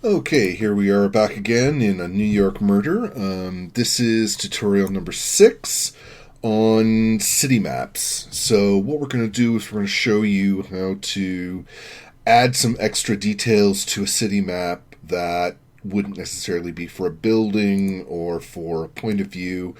Okay, here we are back again in a New York murder. This is tutorial number 6 on city maps. So what we're going to do is we're going to show you how to add some extra details to a city map that wouldn't necessarily be for a building or for a point of view.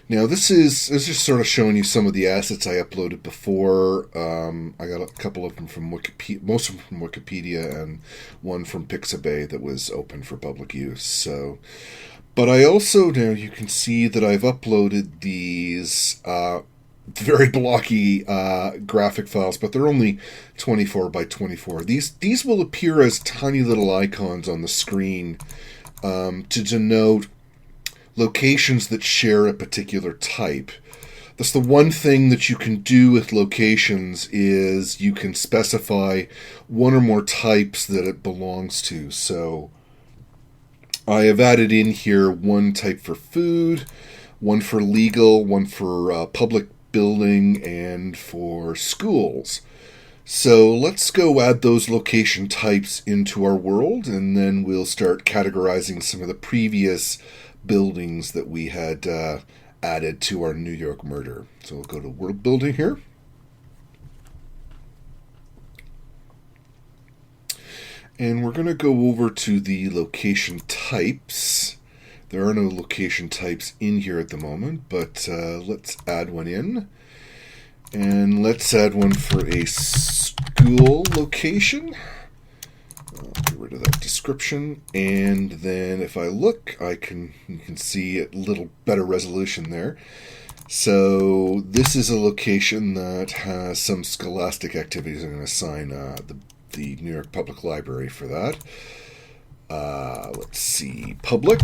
Now, this is just sort of showing you some of the assets I uploaded before. I got a couple of them from Wikipedia, most of them from Wikipedia, and one from Pixabay that was open for public use. So, but I also, now you can see that I've uploaded these very blocky graphic files, but they're only 24 by 24. These will appear as tiny little icons on the screen to denote locations that share a particular type. That's the one thing that you can do with locations, is you can specify one or more types that it belongs to. So I have added in here one type for food, one for legal, one for public building, and for schools. So let's go add those location types into our world, and then we'll start categorizing some of the previous buildings that we had added to our New York murder. So we'll go to world building here. And we're going to go over to the location types. There are no location types in here at the moment, but let's add one in. And let's add one for a school location. I'll get rid of that description. And then if I look, you can see a little better resolution there. So this is a location that has some scholastic activities. I'm going to assign the New York Public Library for that. Let's see, public.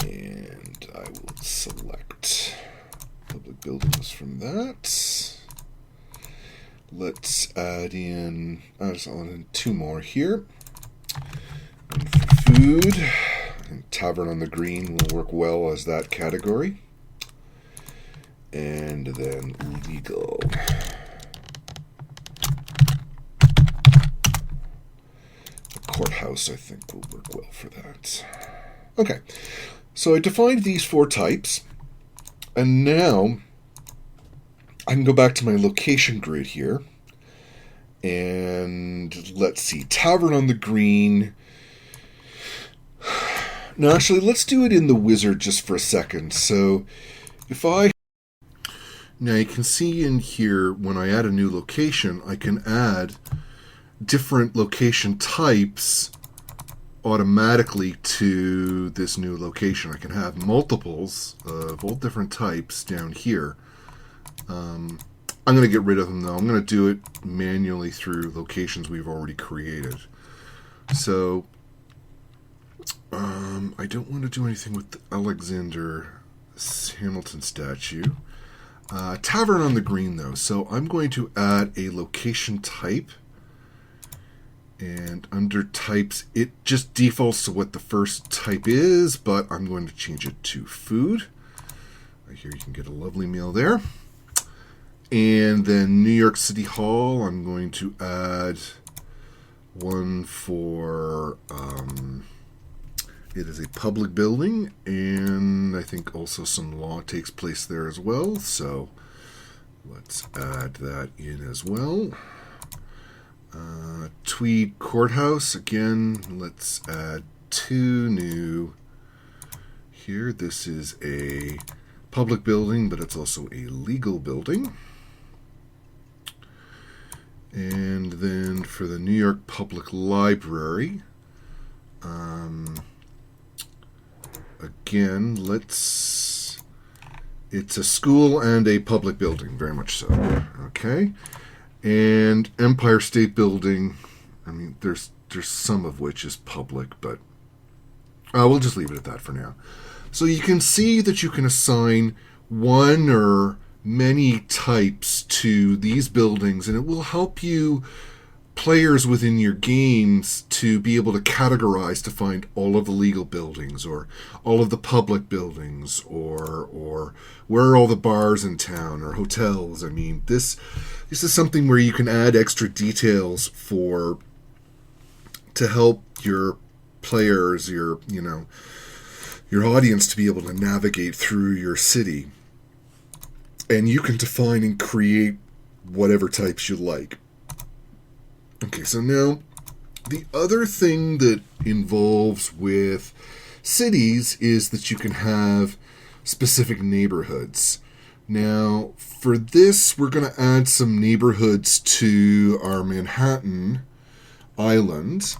And I will select public buildings from that. Let's add in, I'll add in two more here. One for food, and Tavern on the Green will work well as that category. And then legal. Courthouse, I think, will work well for that. Okay, so I defined these 4 types, and now I can go back to my location grid here, and let's see, Tavern on the Green. Now, actually, let's do it in the wizard just for a second. So now you can see in here, when I add a new location, I can add different location types automatically to this new location. I can have multiples of all different types down here. I'm going to get rid of them though. I'm going to do it manually through locations we've already created. So I don't want to do anything with the Alexander Hamilton statue. Tavern on the Green though. So I'm going to add a location type. And under types, it just defaults to what the first type is, but I'm going to change it to food. Here you can get a lovely meal there. And then New York City Hall, I'm going to add one for, it is a public building, and I think also some law takes place there as well. So let's add that in as well. Tweed Courthouse, again, let's add 2 new here. This is a public building, but it's also a legal building. And then for the New York Public Library, again, it's a school and a public building, very much so. Okay. And Empire State Building, I mean, there's some of which is public, but we'll just leave it at that for now. So you can see that you can assign one or many types to these buildings, and it will help you players within your games to be able to categorize to find all of the legal buildings or all of the public buildings or where are all the bars in town or hotels. I mean, this is something where you can add extra details to help your players, your audience to be able to navigate through your city. And you can define and create whatever types you like. Okay, so now the other thing that involves with cities is that you can have specific neighborhoods. Now, for this, we're going to add some neighborhoods to our Manhattan island.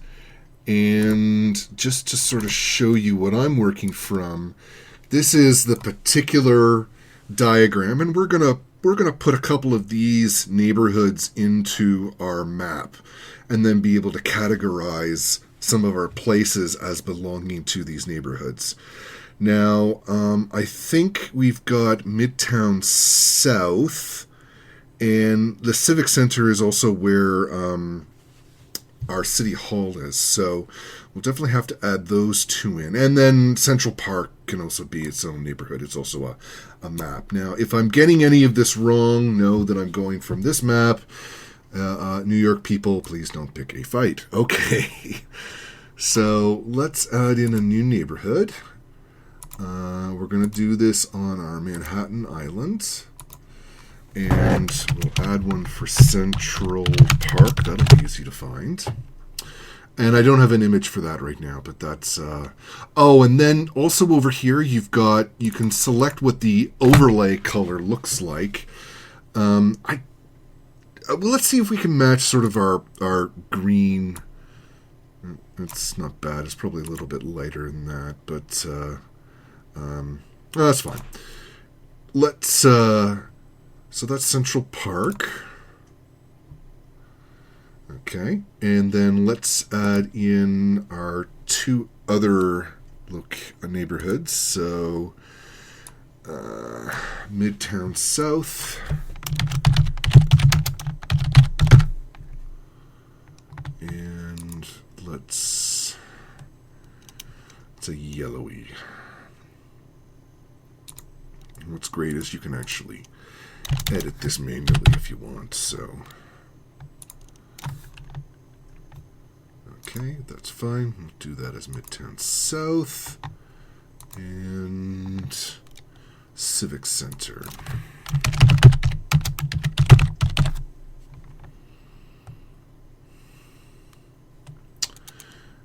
And just to sort of show you what I'm working from, this is the particular diagram, and we're gonna put a couple of these neighborhoods into our map and then be able to categorize some of our places as belonging to these neighborhoods. Now, I think we've got Midtown South, and the Civic Center is also where our City Hall is, so we'll definitely have to add those two in. And then Central Park can also be its own neighborhood. It's also a map. Now, if I'm getting any of this wrong, know that I'm going from this map. New York people, please don't pick a fight. Okay. So let's add in a new neighborhood. We're going to do this on our Manhattan Island. And we'll add one for Central Park. That'll be easy to find. And I don't have an image for that right now, but that's... Oh, and then also over here, you can select what the overlay color looks like. Well, let's see if we can match sort of our green. It's not bad. It's probably a little bit lighter than that, but that's fine. Let's... So that's Central Park. Okay, and then let's add in our two other neighborhoods. So Midtown South. And it's a yellowy. And what's great is you can actually edit this manually if you want, so okay, that's fine. We'll do that as Midtown South and Civic Center.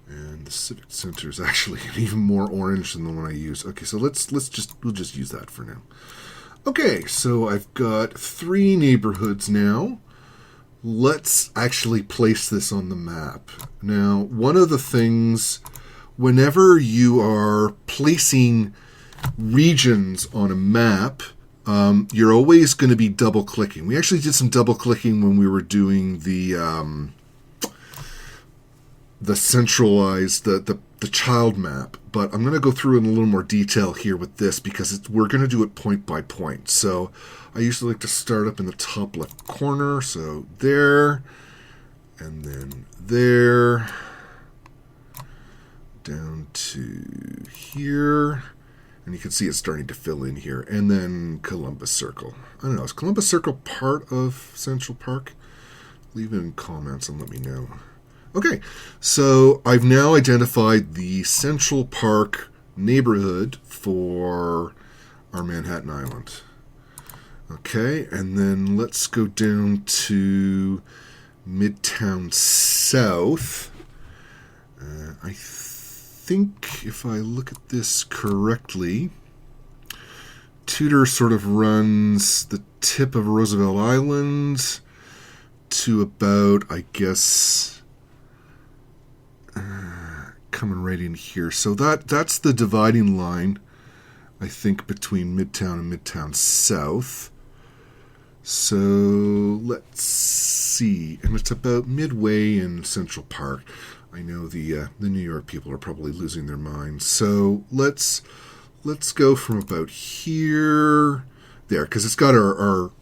And the Civic Center is actually even more orange than the one I use. Okay, so we'll just use that for now. Okay, so I've got 3 neighborhoods now. Let's actually place this on the map. Now, one of the things, whenever you are placing regions on a map, you're always going to be double-clicking. We actually did some double-clicking when we were doing the centralized, the child map, but I'm going to go through in a little more detail here with this because we're going to do it point by point. So I usually like to start up in the top left corner, so there, and then there, down to here, and you can see it's starting to fill in here, and then Columbus Circle. I don't know, is Columbus Circle part of Central Park? Leave it in comments and let me know. Okay, so I've now identified the Central Park neighborhood for our Manhattan Island. Okay, and then let's go down to Midtown South. I think if I look at this correctly, Tudor sort of runs the tip of Roosevelt Island to about, I guess... coming right in here. So that's the dividing line, I think, between Midtown and Midtown South. So let's see. And it's about midway in Central Park. I know the New York people are probably losing their minds. So let's go from about here there, because it's got our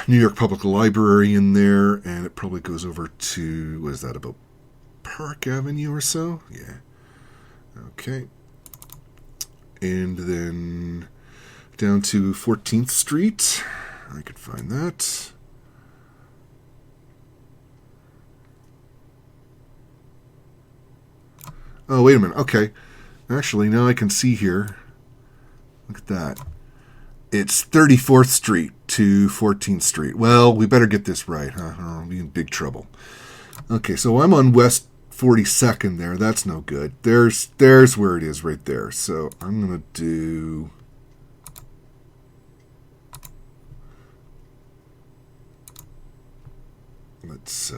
New York Public Library in there, and it probably goes over to, what is that, about Park Avenue or so? Yeah. Okay. And then down to 14th Street. I could find that. Oh, wait a minute. Okay. Actually, now I can see here. Look at that. It's 34th Street to 14th Street. Well, we better get this right, huh? I'll be in big trouble. Okay, so I'm on West 42nd there. That's no good. There's where it is right there. So I'm going to do... Let's...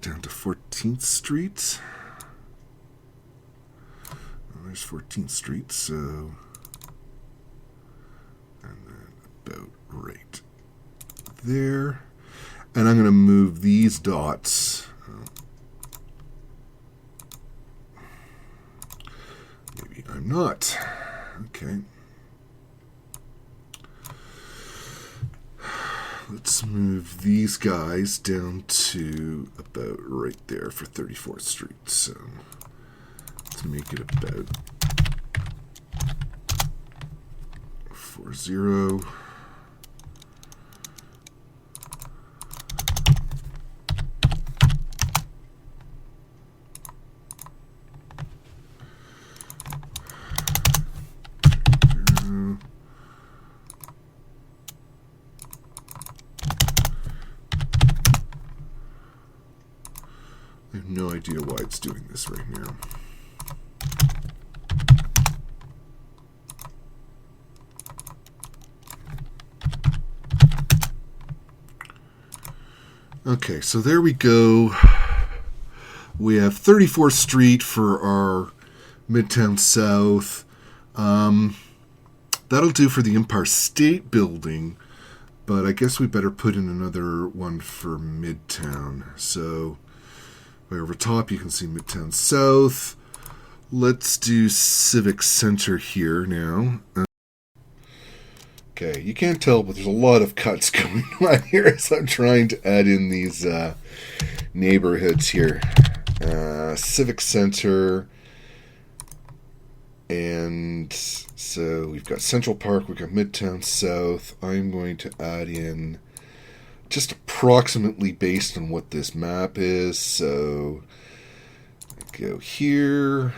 down to 14th Street. Well, there's 14th Street, so... And then about right there. And I'm going to move these dots. Maybe I'm not. Okay. Let's move these guys down to about right there for 34th Street. So let's make it about 40. I have no idea why it's doing this right now. Okay, so there we go. We have 34th Street for our Midtown South. That'll do for the Empire State Building, but I guess we better put in another one for Midtown. So way over top, you can see Midtown South. Let's do Civic Center here now. Okay, you can't tell, but there's a lot of cuts going on here as I'm trying to add in these neighborhoods here. Civic Center. And so we've got Central Park, we've got Midtown South. I'm going to add in just approximately based on what this map is. So go here.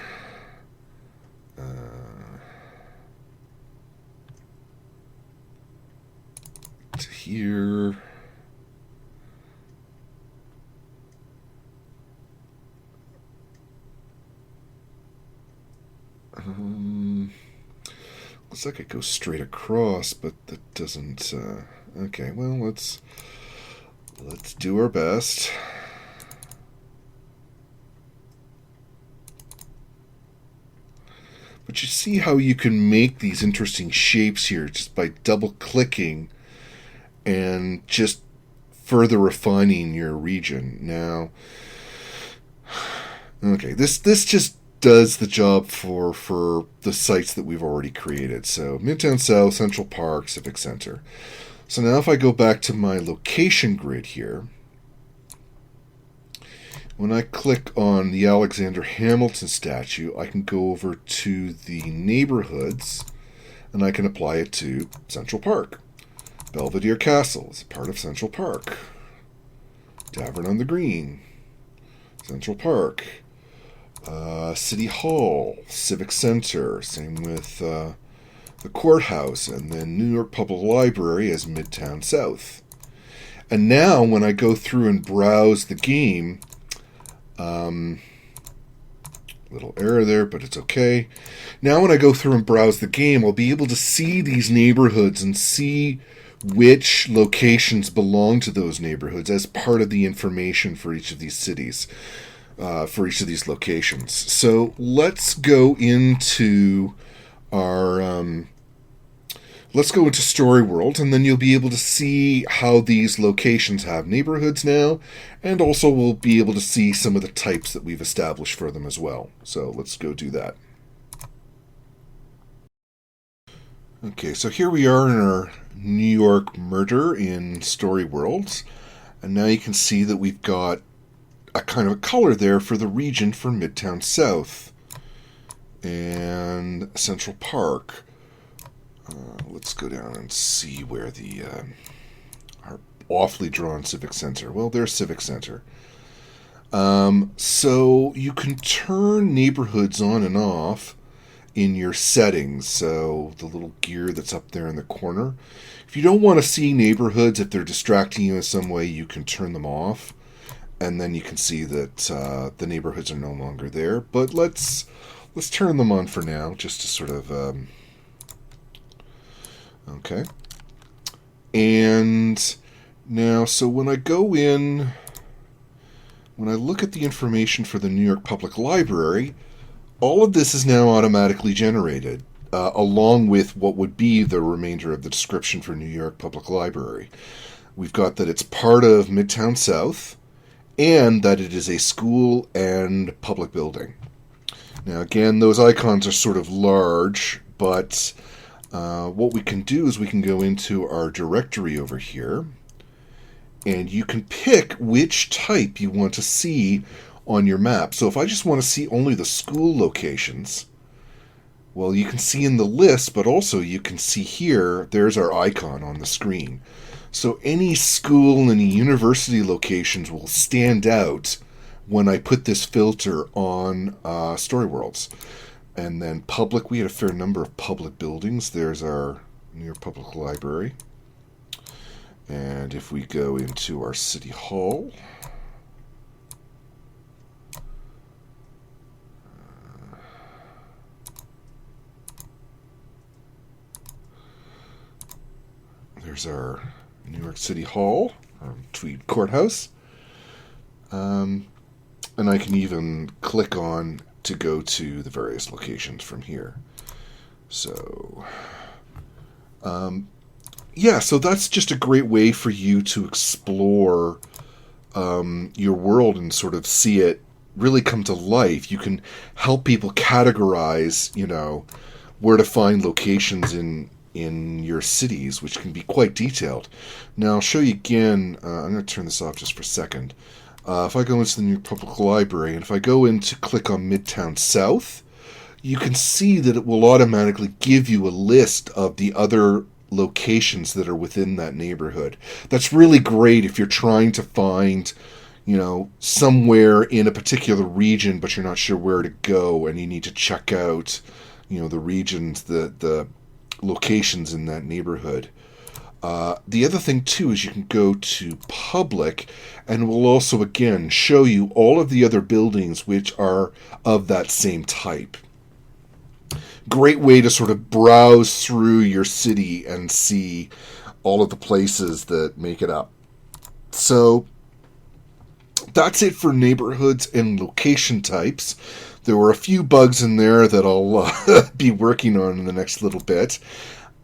To here. Looks like it goes straight across, but that doesn't. Okay, well, let's do our best. But you see how you can make these interesting shapes here just by double-clicking and just further refining your region. Now, okay, this just does the job for the sites that we've already created. So Midtown South, Central Park, Civic Center. So now if I go back to my location grid here, when I click on the Alexander Hamilton statue, I can go over to the neighborhoods and I can apply it to Central Park. Belvedere Castle is a part of Central Park. Tavern on the Green, Central Park. City Hall, Civic Center, same with the courthouse, and then New York Public Library as Midtown South. And now when I go through and browse the game, little error there, but it's okay. Now when I go through and browse the game, I'll be able to see these neighborhoods and see which locations belong to those neighborhoods as part of the information for each of these cities. For each of these locations. So let's go into our let's go into Story World, and then you'll be able to see how these locations have neighborhoods now, and also we'll be able to see some of the types that we've established for them as well. So let's go do that. Okay, so here we are in our New York murder in Story Worlds, and now you can see that we've got a kind of a color there for the region for Midtown South and Central Park. Let's go down and see where the our awfully drawn Civic Center. Well, there's Civic Center. So you can turn neighborhoods on and off in your settings. So the little gear that's up there in the corner. If you don't want to see neighborhoods, if they're distracting you in some way, you can turn them off. And then you can see that the neighborhoods are no longer there. But let's turn them on for now, just to sort of... okay. And now, so when I go in... When I look at the information for the New York Public Library, all of this is now automatically generated, along with what would be the remainder of the description for New York Public Library. We've got that it's part of Midtown South, and that it is a school and public building. Now, again, those icons are sort of large, but what we can do is we can go into our directory over here, and you can pick which type you want to see on your map. So if I just want to see only the school locations, well, you can see in the list, but also you can see here, there's our icon on the screen. So any school and university locations will stand out when I put this filter on Story Worlds. And then public, we had a fair number of public buildings. There's our New York Public Library. And if we go into our City Hall, there's our New York City Hall, Tweed Courthouse. And I can even click on to go to the various locations from here. So, yeah, so that's just a great way for you to explore your world and sort of see it really come to life. You can help people categorize, where to find locations in your cities, which can be quite detailed. Now, I'll show you again. I'm going to turn this off just for a second. If I go into the New York Public Library, and if I go in to click on Midtown South, you can see that it will automatically give you a list of the other locations that are within that neighborhood. That's really great if you're trying to find, somewhere in a particular region, but you're not sure where to go, and you need to check out, the regions, the locations in that neighborhood. The other thing, too, is you can go to public, and it will also, again, show you all of the other buildings which are of that same type. Great way to sort of browse through your city and see all of the places that make it up. So that's it for neighborhoods and location types. There were a few bugs in there that I'll be working on in the next little bit.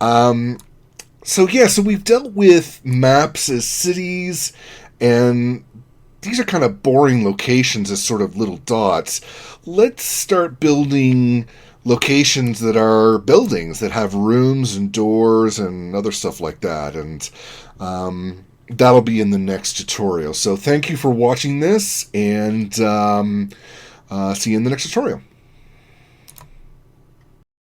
So we've dealt with maps as cities, and these are kind of boring locations as sort of little dots. Let's start building locations that are buildings that have rooms and doors and other stuff like that, and that'll be in the next tutorial. So thank you for watching this, and see you in the next tutorial.